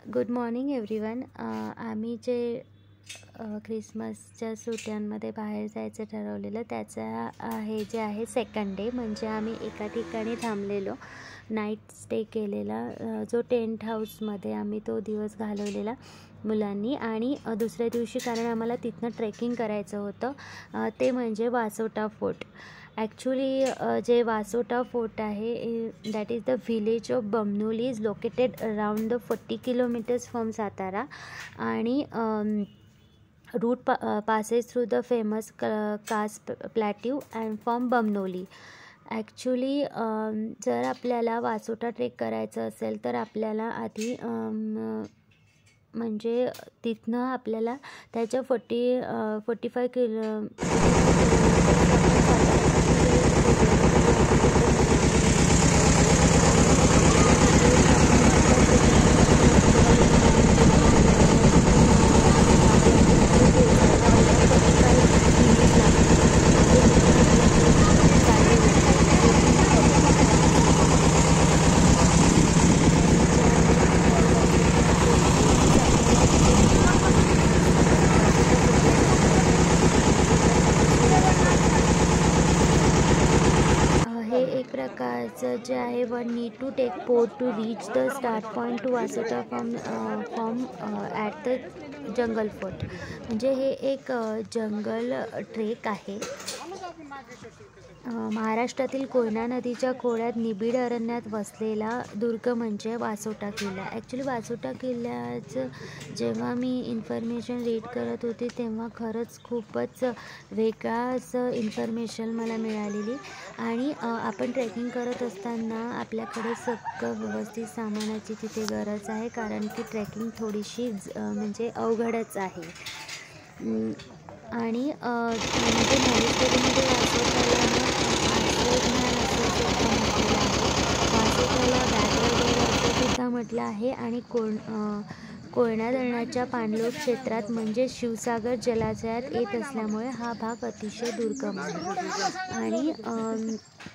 Good morning everyone. आम्ही जे ख्रिसमसच्या सुट्ट्यांमध्ये बाहेर जायचं ठरवलेलं त्याचा हे जे आहे सेकंड डे, म्हणजे आम्ही एका ठिकाणी थांबलेलो, नाईट स्टे केलेला, जो टेंट हाऊसमध्ये आम्ही तो दिवस घालवलेला मुलांनी. आणि दुसऱ्या दिवशी कारण आम्हाला तिथनं ट्रेकिंग करायचं होतं ते म्हणजे वासोटा फोर्ट. ॲक्च्युली जे वासोटा फोर्ट आहे that is the village of Bamnoli, is located around the 40 kilometres from Satara आणि route passes through the famous Karst plateau and from Bamnoli. Actually जर आपल्याला वासोटा ट्रेक करायचं असेल तर आपल्याला आधी म्हणजे तिथनं आपल्याला त्याच्या 45 प्रकारचं जे आहे one need to take boat to reach the start point to Vasota from at the jungle fort. म्हणजे हे एक जंगल ट्रेक आहे. महाराष्ट्रातील कोयना नदीच्या खोऱ्यात निबिड अरण्यात वसलेला दुर्ग म्हणजे वासोटा किल्ला. ॲक्च्युली वासोटा किल्ल्याचं जेव्हा मी इन्फॉर्मेशन रीड करत होते तेव्हा खरंच खूपच वेगळाच इन्फॉर्मेशन मला मिळालेली. आणि आपण ट्रेकिंग करत असताना आपल्याकडे सगळं व्यवस्थित सामानाची तिथे गरज आहे, कारण की ट्रेकिंग थोडीशी म्हणजे अवघडच आहे. आणि म्हणजे मॉनिटरीमध्ये वासोटाला बॅकवर्ड असं सुद्धा म्हटलं आहे. आणि कोयना धरणाच्या पाणलोट क्षेत्रात म्हणजे शिवसागर जलाशयात येत असल्यामुळे हा भाग अतिशय दुर्गम आहे. आणि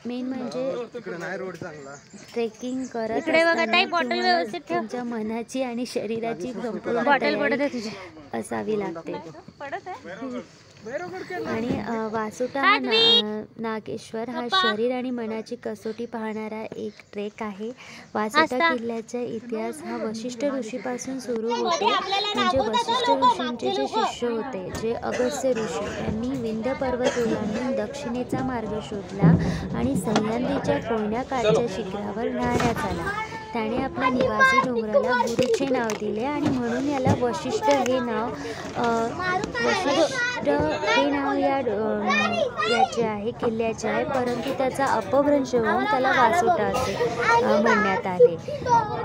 मेन म्हणजे ट्रेकिंग करत असताना तुमच्या मनाची आणि शरीराची संपूर्ण तयारी असावी लागते. आणि वासोटा हा नागेश्वर हा शरीर आणि मनाची कसोटी पाहणारा एक ट्रेक आहे. वासोटा किल्ल्याचा इतिहास हा वशिष्ठ ऋषीपासून सुरू होतो. म्हणजे वशिष्ठ ऋषींचे जे शिष्य होते, जे अगस्त्य ऋषी, यांनी विंध्य पर्वत ओलांडून दक्षिणेचा मार्ग शोधला आणि सह्याद्रीच्या कोयनाकाठच्या शिखरावर राहण्यात आला. त्याने आपल्या निवासी डोंगराला गुरुचे नाव दिले आणि म्हणून याला वशिष्ठ हे नाव याचे आहे, किल्ल्याचे आहे. परंतु त्याचा अपभ्रंश होऊन त्याला वासोटा असे म्हणण्यात आले.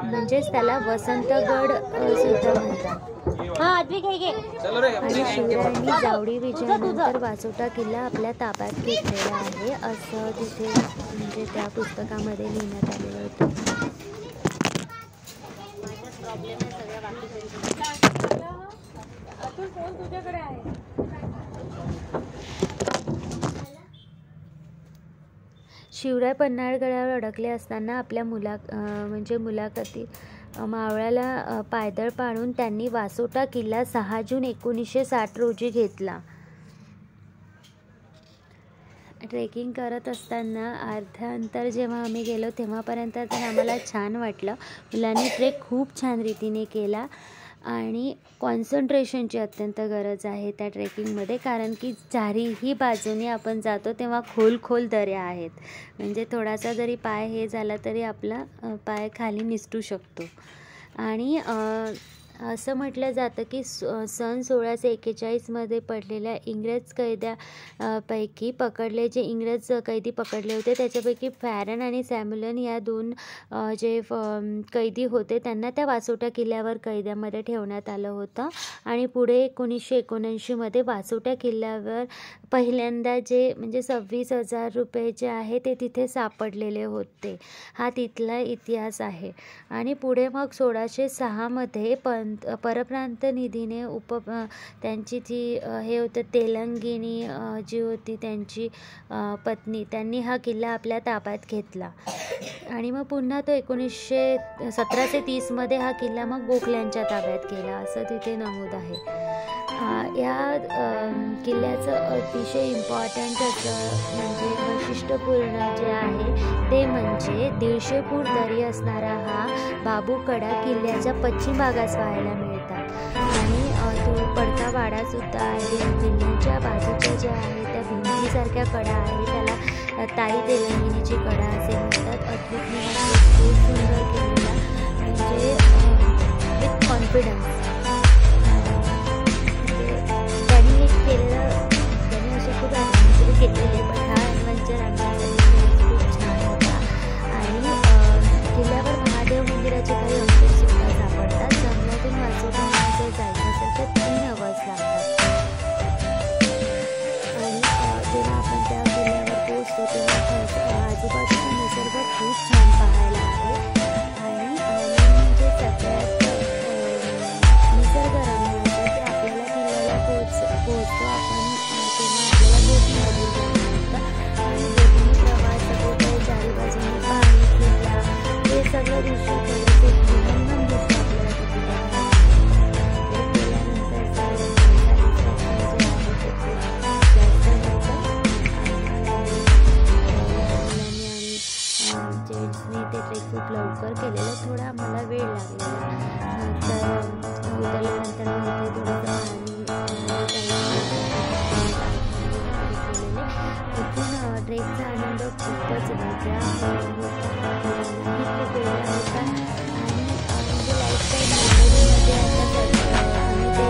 म्हणजेच त्याला वसंतगड सुद्धा म्हणतात. आणि शिवरायांनी जावडी विजयानंतर वासोटा किल्ला आपल्या ताब्यात घेतलेला आहे असं तिथे म्हणजे त्या पुस्तकामध्ये लिहिण्यात आलेलं होतं. शिवराय पन्हाळगडावर अडकले असताना आपल्या मुलाखती मावळ्याला पायदळ पाडून त्यांनी वासोटा किल्ला 6 जून 1960 रोजी घेतला. ट्रेकिंग करत असताना अर्ध्या अंतर जेव्हा आम्ही गेलो तेव्हापर्यंत तर आम्हाला छान वाटलं. मुलांनी ट्रेक खूप छान रीतीने केला आणि कॉन्सन्ट्रेशनची अत्यंत गरज आहे त्या ट्रेकिंगमध्ये, कारण की चारीही बाजूने आपण जातो तेव्हा खोल दऱ्या आहेत. म्हणजे थोडासा जरी पाय हे झाला तरी आपला पाय खाली निसटू शकतो. आणि असं म्हटलं जातं की सन 1641 पडलेल्या इंग्रज कैद्यापैकी जे इंग्रज कैदी पकडले होते त्याच्यापैकी फॅरन आणि सॅम्युलन या 2 जे कैदी होते त्यांना त्या वासोटा किल्ल्यावर कैद्यामध्ये ठेवण्यात आलं होतं. आणि पुढे 1979 वासोटा किल्ल्यावर पहिल्यांदा जे म्हणजे 26,000 रुपये जे आहे ते तिथे सापडलेले होते. हा तिथला इतिहास आहे. आणि पुढे मग 1606 परप्रांत निधीने त्यांची जी हे होतं तेलंगिनी जी होती त्यांची पत्नी, त्यांनी हा किल्ला आपल्या ताब्यात घेतला आणि मग पुन्हा तो 1730मध्ये हा किल्ला मग गोखल्यांच्या ताब्यात गेला असं तिथे नमूद आहे. या किल्ल्याचं अतिशय इम्पॉर्टंट असं म्हणजे वैशिष्ट्यपूर्ण जे आहे ते म्हणजे 150 फूट दरी असणारा हा बाबूकडा किल्ल्याच्या पश्चिम भागास पाहायला मिळतात आणि तो पडका वाडासुद्धा आहे. किल्ल्याच्या बाजूच्या ज्या आहेत त्या भिंतीसारख्या कडा आहे त्याला ताई तेलंगिनीची कडा असे म्हणतात. अद्वितीय खूप सुंदर केलेला म्हणजे विथ कॉन्फिडन्स त्यांनी हे केलेलं. त्यांनी असे खूप ॲडव्हेंचर केलेले पण हा ॲडव्हेंचर आमच्यासाठी खूप छान होता. आणि किल्ल्यावर महादेव मंदिराचे काही अंशसुद्धा सापडतात. जंगलातून वाचवताना जर जायचं असेल तर 3 आवर्स लागतात आणि जेव्हा आपण त्या किल्ल्यावर पोहोचतो तेव्हा आजूबाजूचा निसर्ग खूप छान पाहायला आहे आणि म्हणजे सगळ्यात निसर्गरम्य असं ते आपल्याला किल्ल्याला पोहोचतो आपण तेव्हा आपल्याला बोटीमधून जायला लागतं आणि बोटीने प्रवास सगळीकडे चारी बाजूने पाणी किल्ला हे सगळं दृश्य थोडंसं मनोरम दिसतं आपल्याला तिथे केल्यानंतर जेंट्सने ते ट्रेक खूप लवकर केलेलं. थोडा मला वेळ लागलेला तर उतरल्यानंतर मग इथे थोडंसं केलेले. इथून ट्रेकचा आनंद खूपच वेगळा होता. खूप वेगळा होता आणि म्हणजे लाईफ टाईम मेमरीमध्ये आता आम्ही ते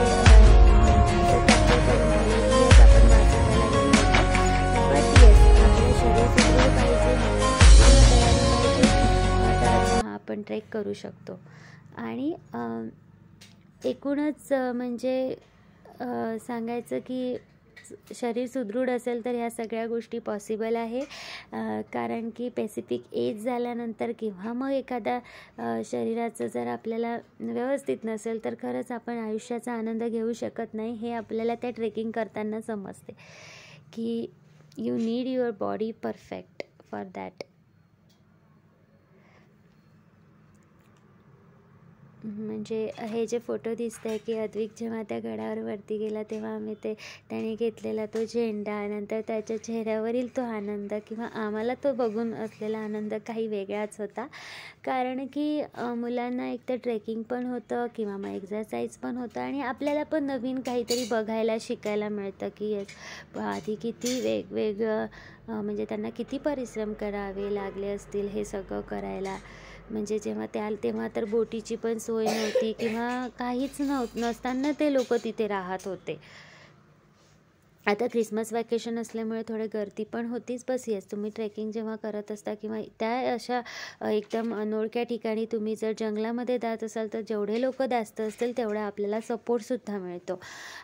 कॅप्चर करून घेऊयाच आपण वाचायला गेलो होतो. बट येस आपलं शरीर सुदृढ पाहिजे, तयारी पाहिजे तर आपण ट्रेक करू शकतो. आणि एकूणच म्हणजे सांगायचं की शरीर सुदृढ असेल तर ह्या सगळ्या गोष्टी पॉसिबल आहे. कारण की पॅसिफिक एज झाल्यानंतर किंवा मग एखादा शरीराचं जर आपल्याला व्यवस्थित नसेल तर खरंच आपण आयुष्याचा आनंद घेऊ शकत नाही. हे आपल्याला त्या ट्रेकिंग करताना समजते की you need your body perfect for that. म्हणजे हे जे फोटो दिसत आहे की अद्विक जेव्हा त्या गडावर वरती गेला तेव्हा आम्ही त्याने घेतलेला तो झेंडा, नंतर त्याच्या चेहऱ्यावरील तो आनंद किंवा आम्हाला तो बघून असलेला आनंद काही वेगळाच होता. कारण की मुलांना एक तर ट्रेकिंग पण होतं किंवा मग एक्झरसाईज पण होतं आणि आपल्याला पण नवीन काहीतरी बघायला शिकायला मिळतं की आधी किती वेगवेगळं म्हणजे त्यांना किती परिश्रम करावे लागले असतील हे सगळं करायला. म्हणजे तेव्हा तर बोटीची पण सोय नव्हती किंवा काहीच नसताना ते लोक तिथे राहत होते. आता क्रिसमस वॅकेशन असल्यामुळे थोडे गर्दी पण होतीच. बस येस तुम्ही ट्रेकिंग जेव्हा करत असता किंवा त्या अशा एकदम अनोळख्या ठिकाणी तुम्ही जर जंगलामध्ये जात असाल तर जेवढे लोक जास्त असतील तेवढा आपल्याला सपोर्टसुद्धा मिळतो.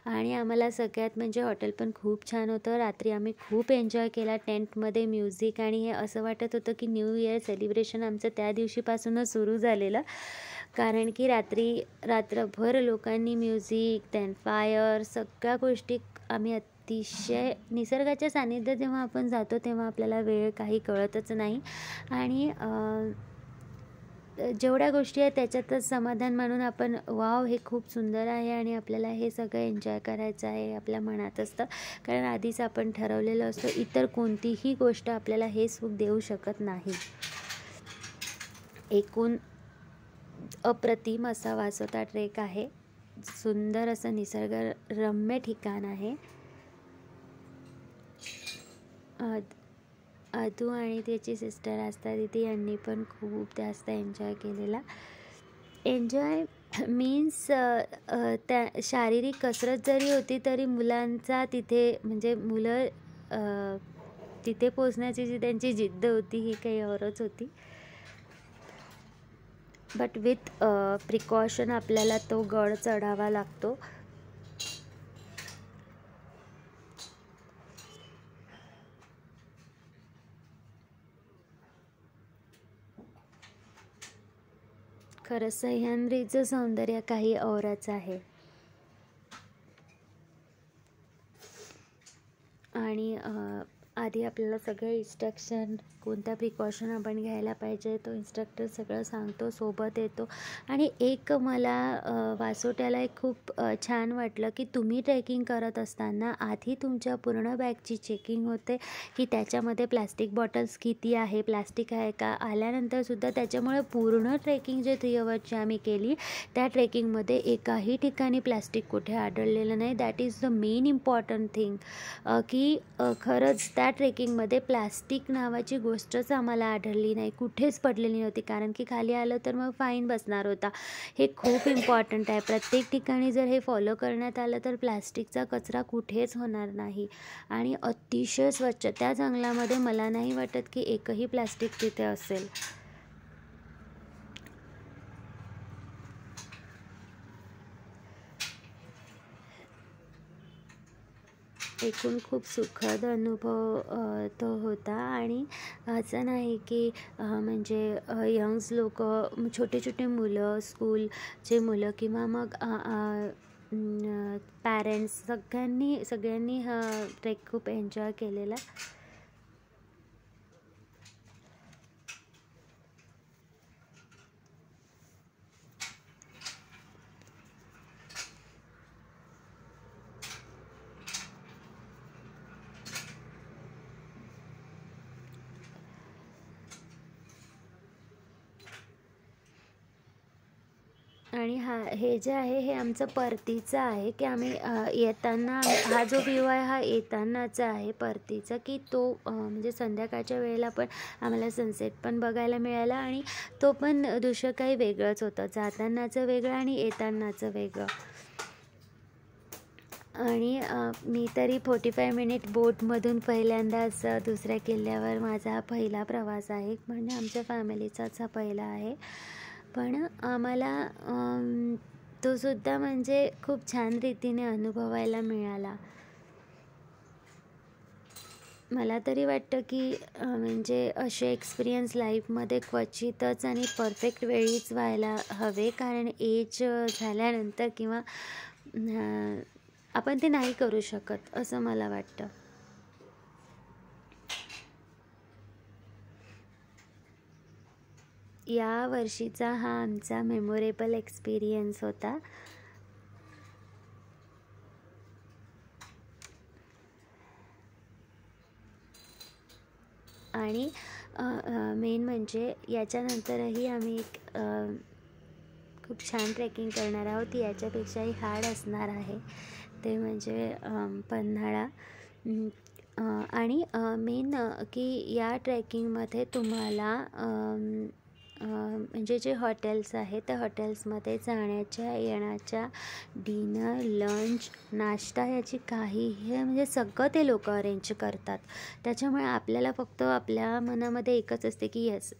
आणि आम्हाला सगळ्यात म्हणजे हॉटेल पण खूप छान होतं. रात्री आम्ही खूप एन्जॉय केला टेंटमध्ये म्युझिक आणि हे असं वाटत होतं की न्यू इयर सेलिब्रेशन आमचं त्या दिवशीपासूनच सुरू झालेलं. कारण की रात्रभर लोकांनी म्युझिक देन फायर सगळ्या गोष्टी आम्ही अतिशय निसर्गाच्या सानिध्यात जेव्हा आपण जातो तेव्हा आपल्याला वेळ काही कळतच नाही आणि जेवढ्या गोष्टी आहेत त्याच्यातच समाधान मानून आपण वाव हे खूप सुंदर आहे आणि आपल्याला हे सगळं एन्जॉय करायचं आहे आपल्या मनात असतं. कारण आधीच आपण ठरवलेलं असतं इतर कोणतीही गोष्ट आपल्याला हे सुख देऊ शकत नाही. एकूण अप्रतिम असा वासोटा ट्रेक आहे. सुंदर असं निसर्गरम्य ठिकाण आहे. अदू आणि त्याची सिस्टर आस्था दीदी यांनी पण खूप जास्त एन्जॉय केलेला. एन्जॉय मीन्स त्या शारीरिक कसरत जरी होती तरी मुलांचा तिथे म्हणजे मुलं तिथे पोचण्याची जी त्यांची जिद्द होती ही काही औरच होती. बट विथ प्रिकॉशन आपल्याला तो गड चढावा लागतो. खरंच सह्याद्रीचं सौंदर्य काही औरच आहे. आणि आधी आपल्याला सगळे इन्स्ट्रक्शन, कोणत्या प्रिकॉशन आपण घ्यायला पाहिजे तो इन्स्ट्रक्टर सगळं सांगतो, सोबत येतो. आणि एक मला वासोट्याला एक खूप छान वाटलं की तुम्ही ट्रेकिंग करत असताना आधी तुमच्या पूर्ण बॅगची चेकिंग होते की त्याच्यामध्ये प्लॅस्टिक बॉटल्स किती आहे, प्लॅस्टिक आहे का. आल्यानंतरसुद्धा त्याच्यामुळे पूर्ण ट्रेकिंग जे 3 अवर्सची आम्ही केली त्या ट्रेकिंगमध्ये एकाही ठिकाणी प्लॅस्टिक कुठे आढळलेलं नाही. That is the main important thing की खरंच त्या ट्रेकिंगमध्ये प्लॅस्टिक नावाची गोष्टच आम्हाला आढळली नाही, कुठेच पडलेली नव्हती. कारण की खाली आलं तर मग फाईन बसणार होता. हे खूप इम्पॉर्टंट आहे. प्रत्येक ठिकाणी जर हे फॉलो करण्यात आलं तर प्लॅस्टिकचा कचरा कुठेच होणार नाही. आणि अतिशय स्वच्छ त्या जंगलामध्ये मला नाही वाटत की एकही प्लॅस्टिक तिथे असेल. एकूण खूप सुखद अनुभव तो होता. आणि असं नाही की म्हणजे यंग्स लोक, छोटे छोटे मुलं, स्कूलचे मुलं किंवा मग पॅरेंट्स सगळ्यांनी हा ट्रेक खूप एन्जॉय केलेला. आणि हे जे आहे हे आमचं परतीचं आहे की आम्ही येताना, हा जो व्ह्यू आहे हा येतानाचा आहे परतीचा, की तो म्हणजे संध्याकाळच्या वेळेला पण आम्हाला सनसेट पण बघायला मिळाला. आणि तो पण दृश्य काही वेगळंच होतं, जातानाचं वेगळं आणि येतानाचं वेगळं. आणि मी तरी 45 मिनिट बोटमधून पहिल्यांदाच दुसऱ्या किल्ल्यावर माझा हा पहिला प्रवास आहे. म्हणजे आमच्या फॅमिलीचाच हा पहिला आहे. पण आम्हाला तो सुद्धा म्हणजे खूप छान रीतीने अनुभवायला मिळाला. मला तरी वाटतं की म्हणजे असे एक्सपिरियन्स लाईफमध्ये क्वचितच आणि परफेक्ट वेळीच व्हायला हवे. कारण एज झाल्यानंतर किंवा आपण ते नाही करू शकत असं मला वाटतं. या वर्षीचा हा आमचा मेमोरेबल एक्सपिरियन्स होता. आणि मेन म्हणजे याच्यानंतरही आम्ही एक खूप छान ट्रेकिंग करणार आहोत. याच्यापेक्षाही हार्ड असणार आहे, ते म्हणजे पन्हाळा. आणि मेन की या ट्रेकिंगमध्ये तुम्हाला म्हणजे जे हॉटेल्स आहेत त्या हॉटेल्समध्ये जाण्याच्या, येण्याच्या, डिनर, लंच, नाश्ता याची काहीही म्हणजे सगळं ते लोक अरेंज करतात. त्याच्यामुळे आपल्याला फक्त आपल्या मनामध्ये एकच असते की yes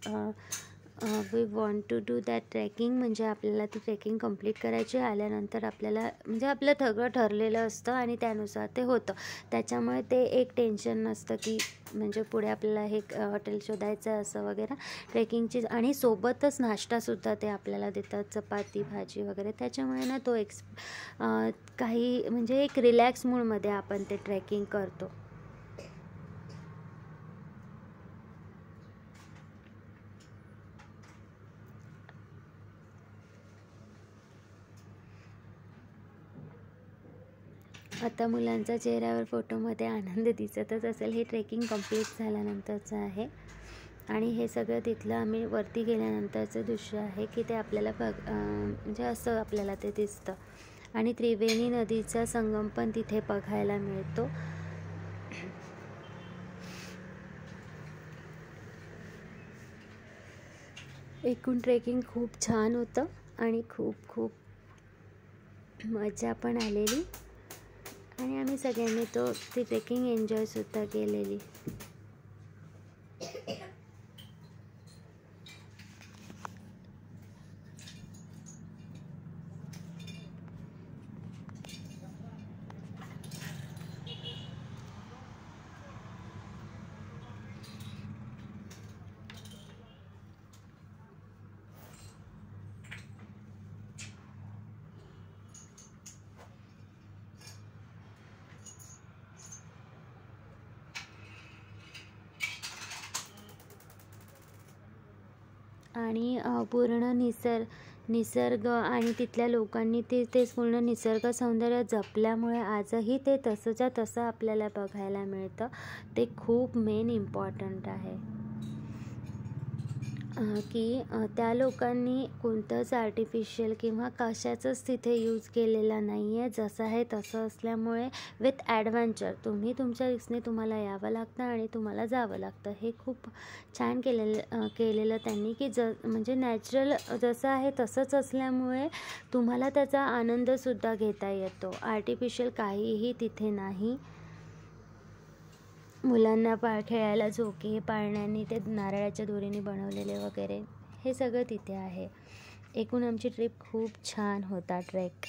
we want to do that trekking. म्हणजे आपल्याला ती ट्रेकिंग कंप्लीट करायची. आल्यानंतर आपल्याला म्हणजे आपलं सगळं ठरलेलं असतं आणि त्यानुसार ते होतं. त्याच्यामुळे ते एक टेन्शन नसतं की म्हणजे पुढे आपल्याला हे हॉटेल शोधायचं आहे असं वगैरे. ट्रेकिंगची आणि सोबतच नाश्तासुद्धा ते आपल्याला देतात, चपाती भाजी वगैरे. त्याच्यामुळे ना तो काही म्हणजे एक रिलॅक्स मूडमध्ये आपण ते ट्रेकिंग करतो. आता मुलांच्या चेहऱ्यावर फोटोमध्ये आनंद दिसतच असेल. हे ट्रेकिंग कंप्लीट झाल्यानंतरचं आहे. आणि हे सगळं तिथलं आम्ही वरती गेल्यानंतरचं दृश्य आहे की ते आपल्याला म्हणजे असं आपल्याला ते दिसतं. आणि त्रिवेणी नदीचा संगम पण तिथे बघायला मिळतो. एकूण ट्रेकिंग खूप छान होतं आणि खूप खूप मजा पण आलेली. आणि आम्ही सगळ्यांनी ती ट्रेकिंग एन्जॉयसुद्धा केलेली. आणि पूर्ण निसर्ग आणि तिथल्या लोकांनी ते पूर्ण निसर्ग सौंदर्य जपल्यामुळे आजही ते तसंच्या तसं आपल्याला बघायला मिळतं. ते खूप मेन इम्पॉर्टंट आहे की त्या लोकांनी कोणतंच आर्टिफिशियल किंवा कशाचंच तिथे यूज केलेलं नाही आहे. जसं आहे तसं असल्यामुळे विथ ॲडव्हेंचर तुम्ही तुमच्या रिस्कने तुम्हाला यावं लागतं आणि तुम्हाला जावं लागतं. हे खूप छान केलेलं त्यांनी की म्हणजे नॅचरल जसं आहे तसंच असल्यामुळे तुम्हाला त्याचा आनंदसुद्धा घेता येतो. आर्टिफिशियल काहीही तिथे नाही. मुलांना खेळायला झोके, पाळण्यांनी ते नारळाच्या दोरीने बनवलेले वगैरे हे सगळं तिथे आहे. एकूण आमची ट्रिप खूप छान होता ट्रेक.